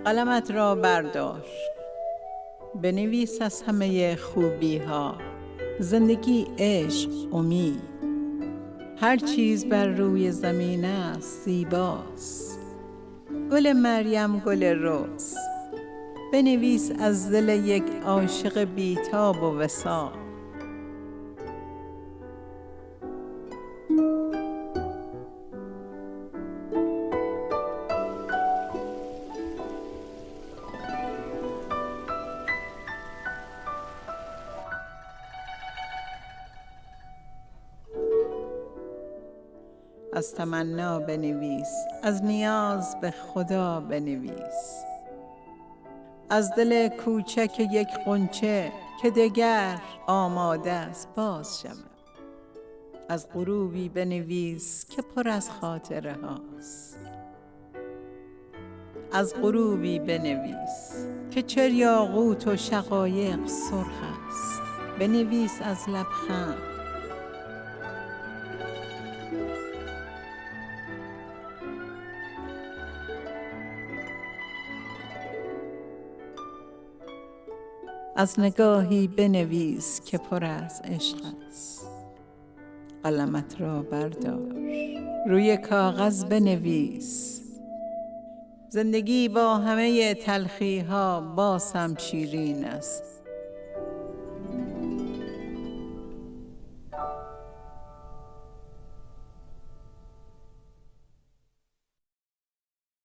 قلمت را بردار، بنویس از همه خوبی ها. زندگی، عشق، امید، هر چیز بر روی زمین است زیباست. گل مریم گل رز، بنویس از دل یک عاشق بیتاب و وصال. از تمنا بنویس، از نیاز به خدا بنویس، از دل کوچک یک غنچه که دگر آماده است باز شود. از غروبی بنویس که پر از خاطره هاست، از غروبی بنویس که چه یاقوت و شقایق سرخ است. بنویس از لبخند، از نگاهی بنویس که پر از عشق است. قلمت را بردار، روی کاغذ بنویس. زندگی با همه تلخی ها باز هم شیرین است.